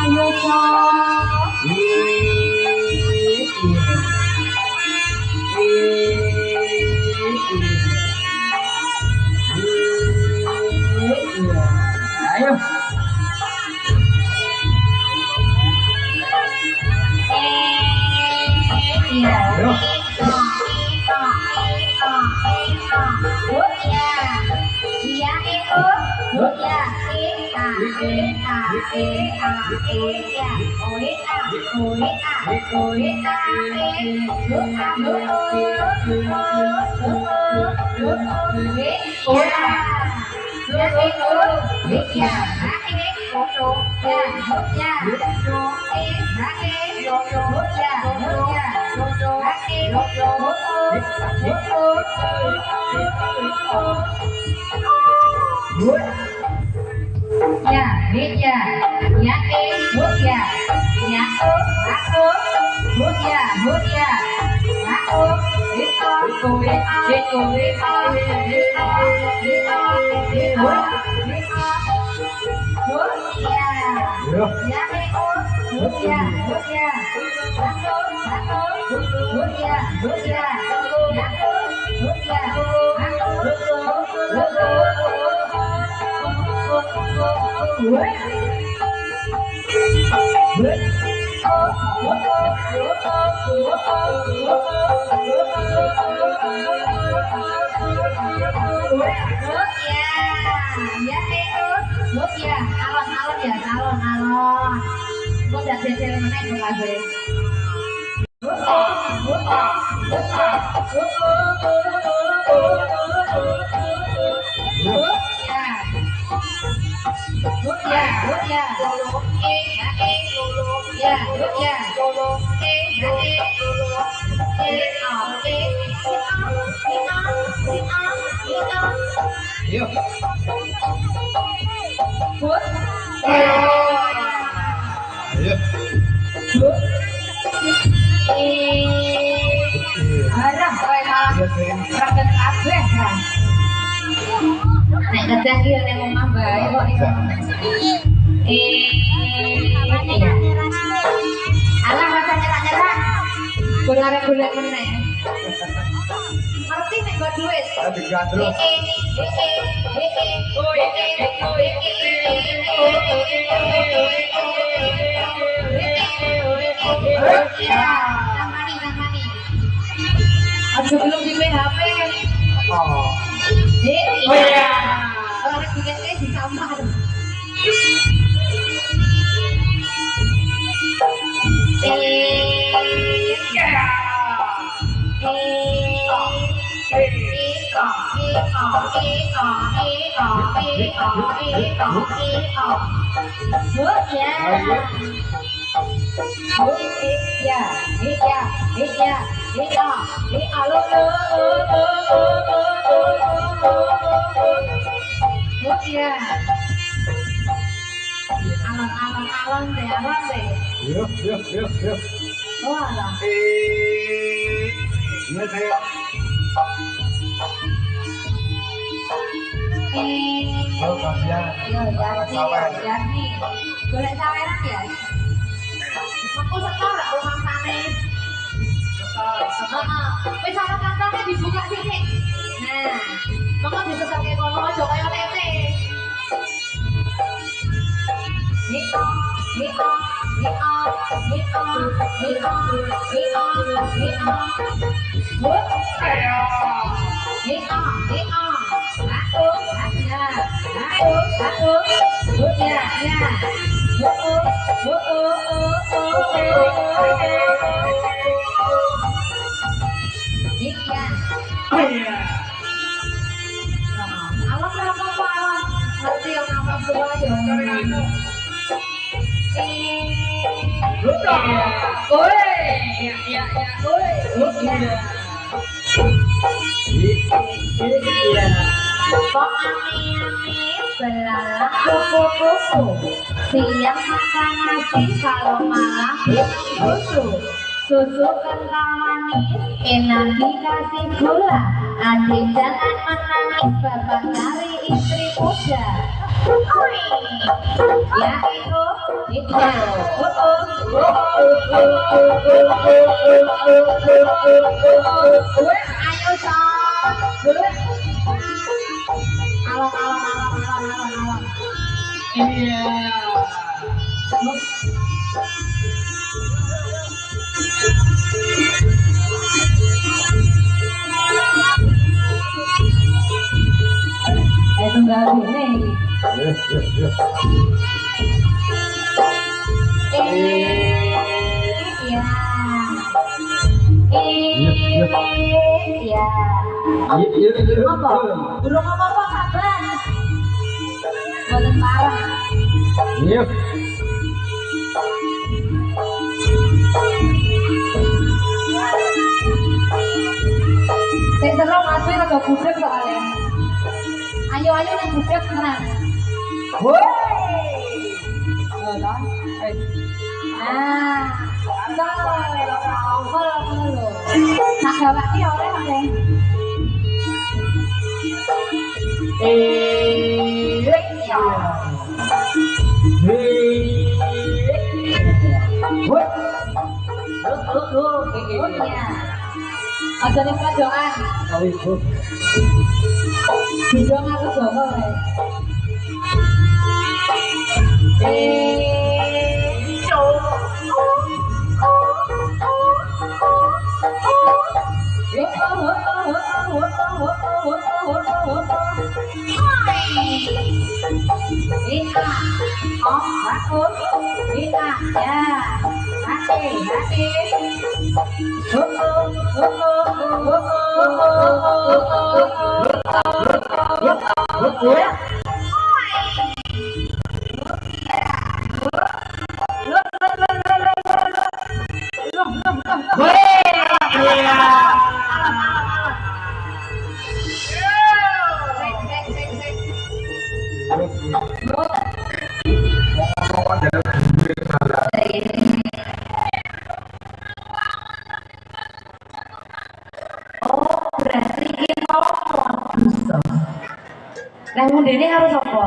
Ayo Cok. Ayo. Iya. Ayo. Ya, ya, ya, hút ya, ya, aku, hút ya, aku, itu, alon-alon ya, alon-alon. Kok udah jejer mana itu lagi? Arah, kowe malah raket kabeh kan. Nek gajah ki nek omah bae kok iso. Alah rasa nyerah-nyerah. Golek-golek meneh. Ngerti nek gak duit. Tamani. Aja belum di PHP. Oh. Iya. Orang dikasih di kamar. Alon deh. Yuk. Oh alah. Ini saya. Oh, kasihan. Jadi, golek saweran ya. Aku sekarang rumah sana. Wis ana kantongnya dibuka sithik. Nah, monggo disesake kono aja kaya tete. Hito. Kok ame-ame belalang kupu-kupu, siang makan nasi kalau malam susu kental manis enak dikasih gula. Adik jangan menangis, bapak cari istri muda. Ya, itu. Iya. Ayo, Son. Alon, alon, alon, alon, alon, alon. Iya. Tunggal ini. Ya. Ya. Apa? Belum apa-apa sabar. Boten parah. Iya. Sing seru Mas Wi rada budek soalnya. Ayo ayo nek budek tenan. Woi. Oh, toh. Nah, nak gawak ki oleh oleh. Aja ning kajongan. Bidong aku jowo wae. Lah ngundene karo sapa?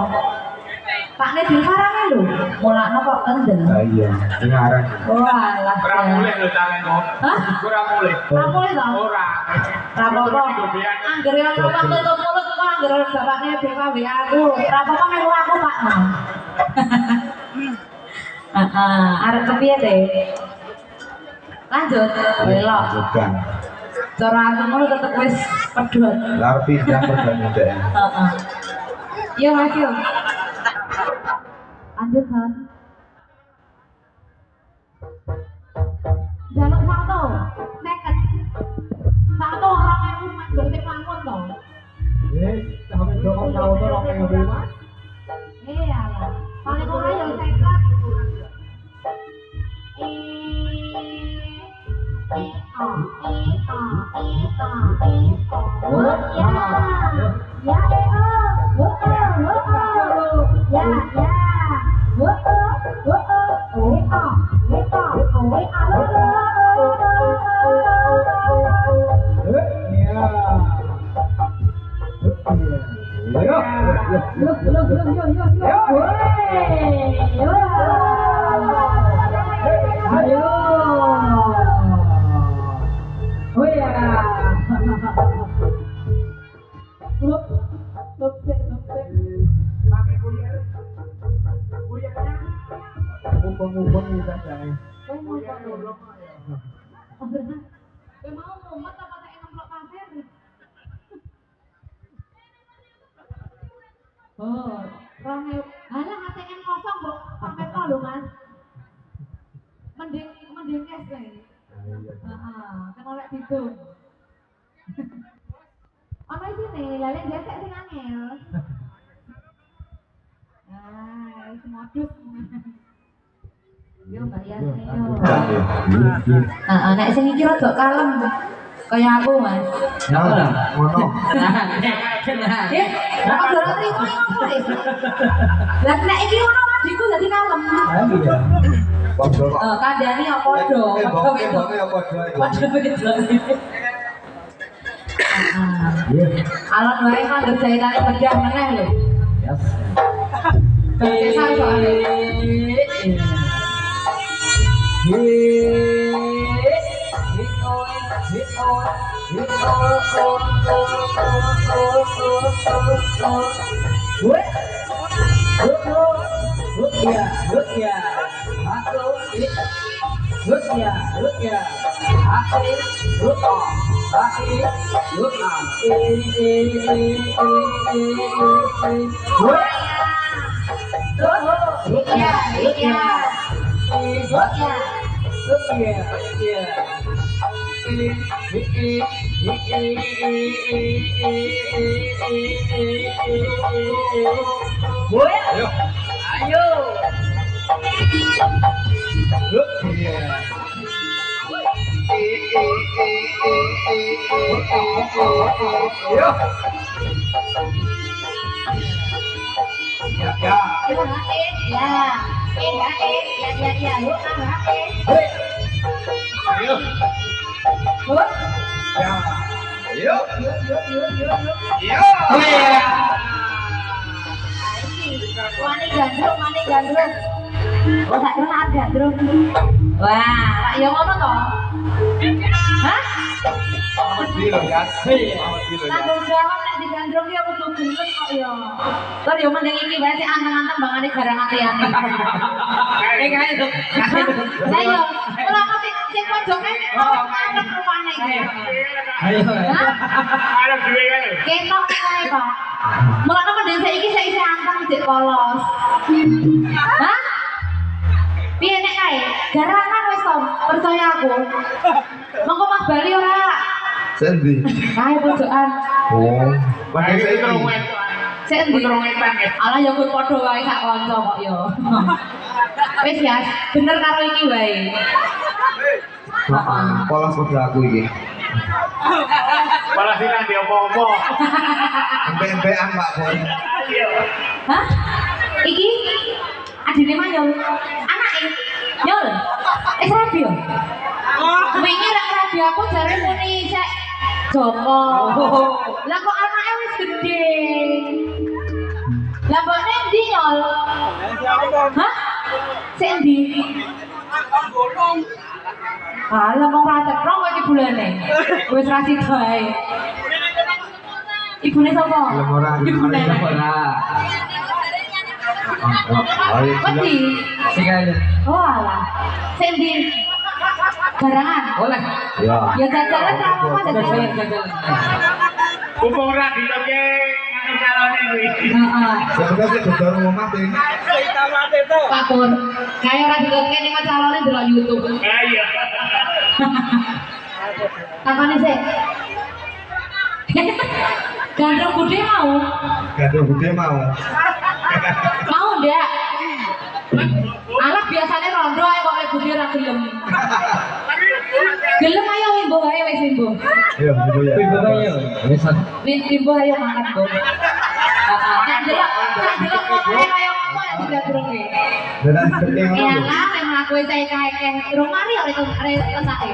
Pak Ne dikarang lho. Mulakno kok kendel. Ah iya, dengaran. Walah. Ora mulih lho tanganmu. Hah? Ora mulih. Ora mulih to? Ora. Ora apa-apa. Anggere ana Pak tutup mulut kok anggere bapakne BKW aku. Ora apa-apa melu aku, Pak. Heeh, arep kepiye teh? Lanjut. Belok. Lanjutkan. Cara aku ngono tetep wis pedhot. Lar pindah perdan dek. Heeh. Yo Mas yo. Lanjut Han. Jaluk satu, seket. Satu orang yang bersih lamun to. Wis, sampe dong tau to rong ewu Mas. Iya lah. Paling ora yo seket. Pakai kuliah. Kuliahnya Mumpung-mumpung kita jangan. kuliah dulu. Mau mumet apa tak nemplok pasir? Oh, Romeo. Alah ATM kosong, Mbok. Sampai to lho, Mas. Mending cash kae. Heeh, kan oleh ditung. Ono isine, lha gesek sing angel. Ah, wis modus. Yo bayarne yo. Heeh, nek sing iki rada kalem. Kaya aku, Mas. Nah, ngono. Lah kok ora trimo ngono iki. Lah nek iki ngono adikku dadi kalem. Ah iya. Padha kok. Kandhani ya padha. Tembok-temboknya ya padha itu. Padha begitu. Iya. Alon wae kok ngerjain bedah meneh lho. Yes. Sesar soalnya. Mane gandrung. Oh, tak kena gandrung. Wah, Pak yo ngono to? Hah? Tanggung jawab nek digandrung ya kudu gendut kok ya. Lah yo mending iki wae sik anteng-anteng bangane garangan liyane. Kae lho. Lah yo, ora kok sing pojoke arep rupane iki. Ayo. Arep dhewe kae. Ketok kae, Pak. Mulane mending saiki sik isih anteng dik polos. Hah? Piye nek kae? Garangan wis to, percaya aku. Monggo Mas Bali ora? Sendi. Kae pojokan. Oh. Pakai Pakai terus saya. Sik endi? ngetan ya. Alah ya kuwi padha wae sak kanca kok ya. Wis ya, bener karo iki wae. Polos udah aku iki. Malah sih nanti apa-apa. Empe-empean Pak Boy. Hah? Iki adine Mayol. Anake. Yol. Rabi yo. Wingi rek rabi aku jare muni sek Joko. Lah kok anake wis gede. Lah mbokne endi Yol? Hah? Sik endi? Alah mau ra cetro kok iki bulane. Wis ra sida ae. Ibune sapa? Lemora, Ibune. Wedi. Sing ae. Oh alah. Sik endi? Garangan. Oleh. Ya. Ya jajalan ra apa-apa jajalan. Mumpung ra diloke ngene calone kuwi. Heeh. Sebenarnya sih gedor omah ting. Pak Pur, kaya ora diloke ning calone delok YouTube. Ah iya. Takone sik. Gandrung budhe mau. Gaduh gede mau. Mau ndak? Alah biasanya rondo ae kok lek budhe ora gelem. Gelem ayo imbuh ae wis imbuh. Ayo, ibu ya. Ibu ayo. Wis. Imbuh ayo makan, Bu. Nek delok ngomongnya kaya apa ya digandrung iki. Dan gede Ya ngono. lah, memang aku saya kayak durung mari arek lesake.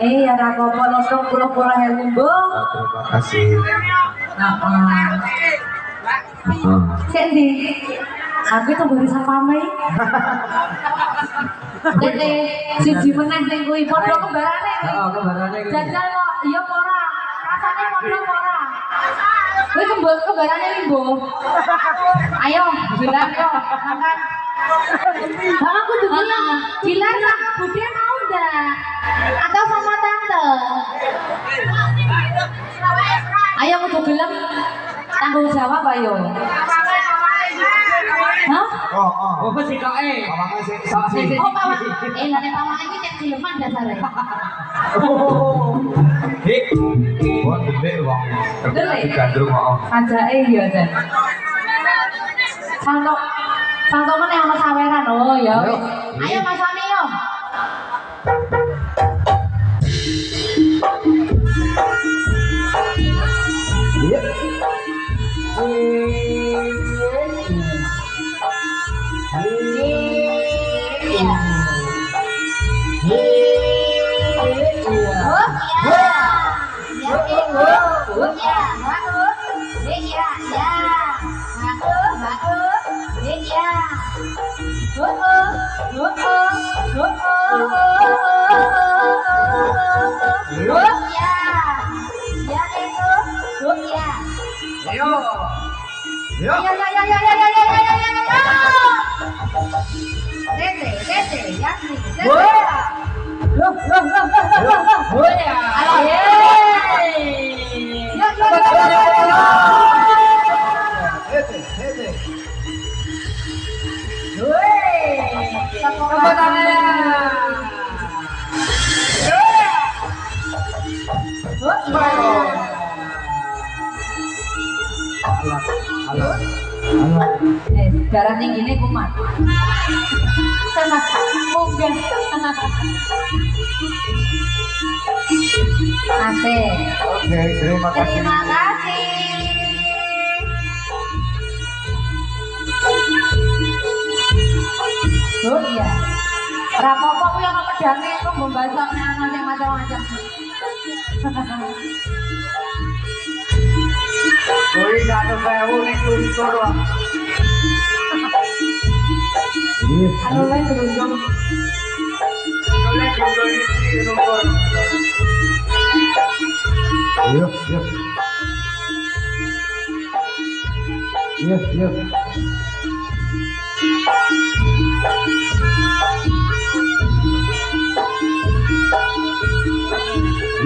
Ya ora apa-apa lotong 10.000 mbok. Terima kasih. Heeh. Sik ndi? Aku itu barisan pamai. Dene siji meneh sing kuwi padha kembarane kuwi. Heeh, kembarane kuwi. Jajal kok iya apa ora? Rasane padha apa ora? Kuwi kembarane Limbo. Ayo, bilang yo, makan. Bang aku tuh bilang sama Bude mau enggak? Atau sama tante? Ayo aku tuh bilang tanggung jawab ayo. Hah? Oh, sitoke. Pawange sik sik. Oh pawang, lane pawang ini cek sileman dasare. Hik. Wong gede wong. Gede? Digandrung kok. Ajake iya Jan. Santo meneh ana saweran oh ya. Ayo Mas Sami yo. Iya. Darah tingginya kumat. Munggah. Asik. Oke, terima kasih. Terima kasih. Oh iya. Rapopo ku yang pedange kok membasok nek ana sing macam-macam. Kuwi 100.000 ning tutur kok. Anu lain beruntung. Oleh jodoh iki tutur. Yuk, yuk. Yuk, yuk.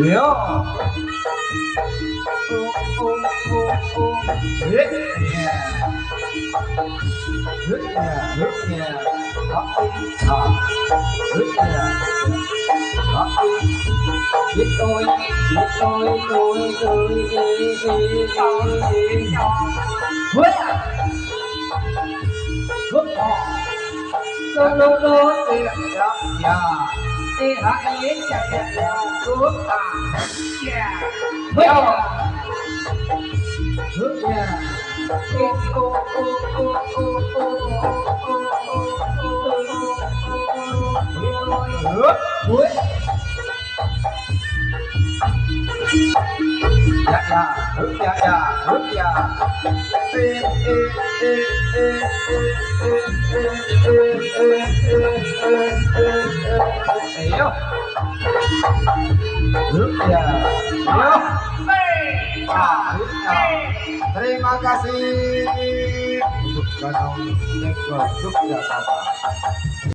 Yo. Terima kasih untuk Danau Negara Yogyakarta.